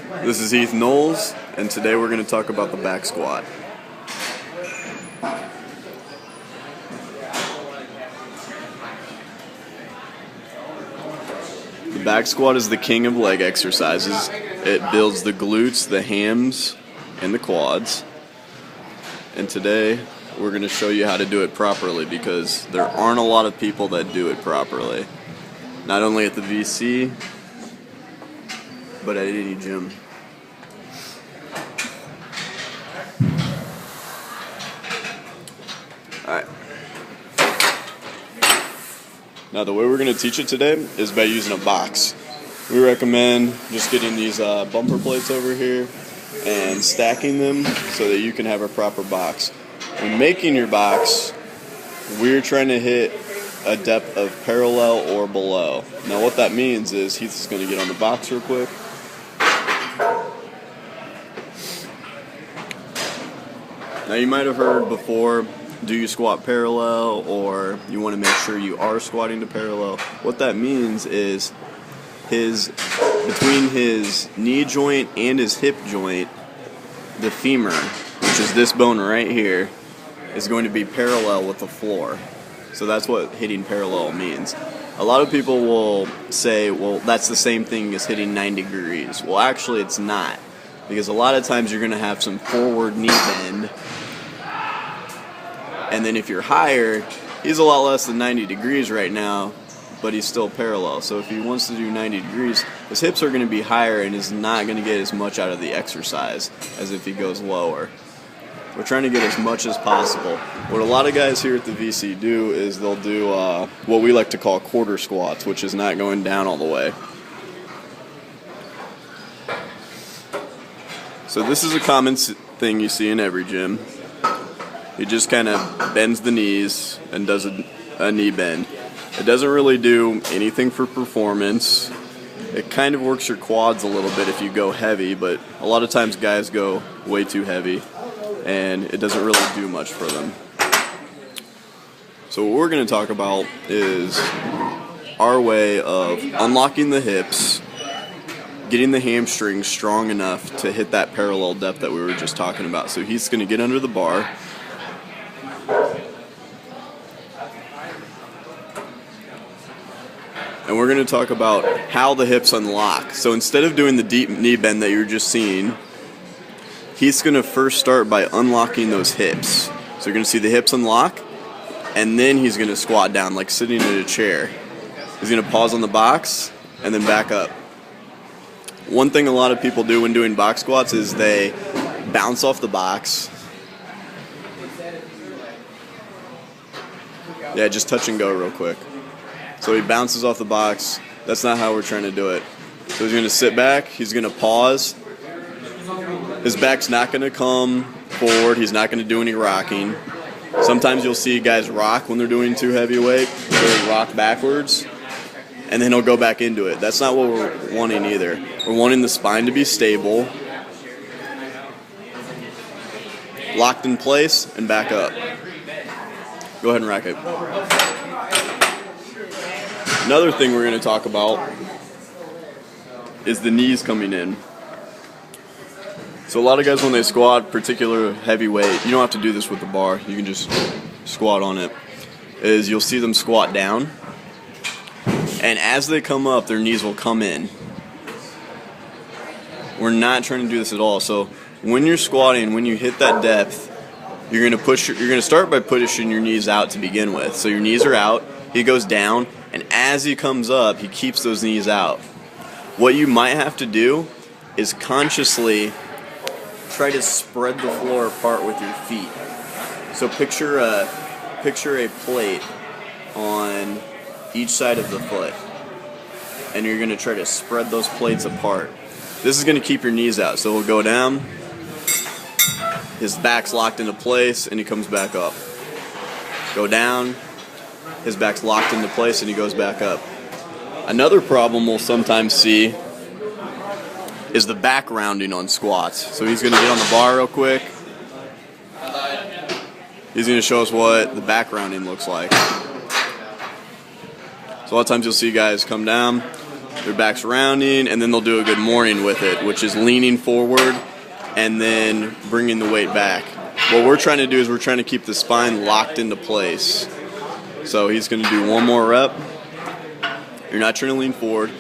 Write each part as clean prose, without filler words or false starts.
This is Heath Knowles, and today we're going to talk about the back squat. The back squat is the king of leg exercises. It builds the glutes, the hams, and the quads. And today we're going to show you how to do it properly because there aren't a lot of people that do it properly. Not only at the VC, but at any gym. Alright. Now the way we're going to teach it today is by using a box. We recommend just getting these bumper plates over here and stacking them so that you can have a proper box. When making your box, we're trying to hit a depth of parallel or below. Now what that means is Heath is going to get on the box real quick. Now you might have heard before, do you squat parallel, or you want to make sure you are squatting to parallel. What that means is between his knee joint and his hip joint, the femur, which is this bone right here, is going to be parallel with the floor. So that's what hitting parallel means. A lot of people will say, well, that's the same thing as hitting 90 degrees. Well, actually it's not, because a lot of times you're going to have some forward knee bend. And then if you're higher, he's a lot less than 90 degrees right now, but he's still parallel. So if he wants to do 90 degrees, his hips are going to be higher and is not going to get as much out of the exercise as if he goes lower. We're trying to get as much as possible. What a lot of guys here at the VC do is they'll do what we like to call quarter squats, which is not going down all the way. So this is a common thing you see in every gym. He just kind of bends the knees and does a knee bend. It doesn't really do anything for performance. It kind of works your quads a little bit if you go heavy, but a lot of times guys go way too heavy, and it doesn't really do much for them. So what we're going to talk about is our way of unlocking the hips, getting the hamstrings strong enough to hit that parallel depth that we were just talking about. So he's going to get under the bar. And we're going to talk about how the hips unlock. So instead of doing the deep knee bend that you were just seeing, he's going to first start by unlocking those hips. So you're going to see the hips unlock, and then he's going to squat down like sitting in a chair. He's going to pause on the box and then back up. One thing a lot of people do when doing box squats is they bounce off the box. Yeah, just touch and go real quick. So he bounces off the box. That's not how we're trying to do it. So he's going to sit back. He's going to pause. His back's not going to come forward. He's not going to do any rocking. Sometimes you'll see guys rock when they're doing too heavy weight. They'll rock backwards, and then he'll go back into it. That's not what we're wanting either. We're wanting the spine to be stable, locked in place, and back up. Go ahead and rack it. Another thing we're going to talk about is the knees coming in. So a lot of guys when they squat, particular heavy weight, you don't have to do this with the bar, you can just squat on it, is you'll see them squat down, and as they come up, their knees will come in. We're not trying to do this at all. So when you're squatting, when you hit that depth, you're going to start by pushing your knees out to begin with. So your knees are out, he goes down, and as he comes up, he keeps those knees out. What you might have to do is consciously try to spread the floor apart with your feet. So picture a plate on each side of the foot, and you're going to try to spread those plates apart. This is going to keep your knees out. So he'll go down, his back's locked into place, and he comes back up. Go down, his back's locked into place, and he goes back up. Another problem we'll sometimes see is the back rounding on squats. So he's going to get on the bar real quick. He's going to show us what the back rounding looks like. So a lot of times you'll see guys come down, their back's rounding, and then they'll do a good morning with it, which is leaning forward and then bringing the weight back. What we're trying to do is we're trying to keep the spine locked into place. So he's going to do one more rep. You're not trying to lean forward.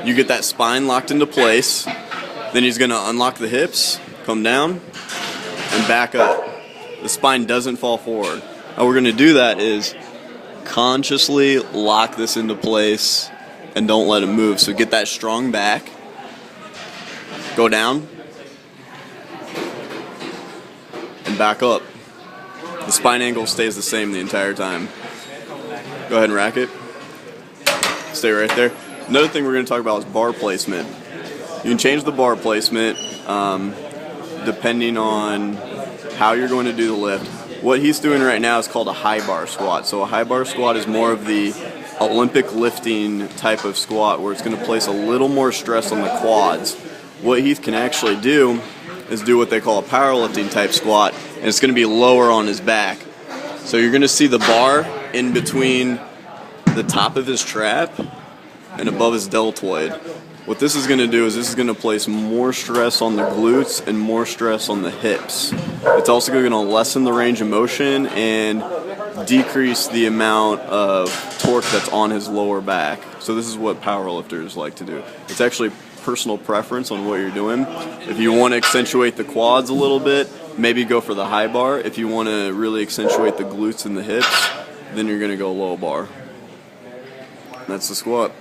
You get that spine locked into place. Then he's going to unlock the hips, come down, and back up. The spine doesn't fall forward. How we're going to do that is consciously lock this into place and don't let it move. So get that strong back. Go down. And back up. The spine angle stays the same the entire time. Go ahead and rack it. Stay right there. Another thing we're going to talk about is bar placement. You can change the bar placement depending on how you're going to do the lift. What he's doing right now is called a high bar squat. So a high bar squat is more of the Olympic lifting type of squat where it's going to place a little more stress on the quads. What Heath can actually do is do what they call a powerlifting type squat, and it's going to be lower on his back. So you're going to see the bar in between the top of his trap and above his deltoid. What this is going to do is this is going to place more stress on the glutes and more stress on the hips. It's also going to lessen the range of motion and decrease the amount of torque that's on his lower back. So this is what powerlifters like to do. It's actually personal preference on what you're doing. If you want to accentuate the quads a little bit, maybe go for the high bar. If you want to really accentuate the glutes and the hips, then you're going to go low bar. That's the squat.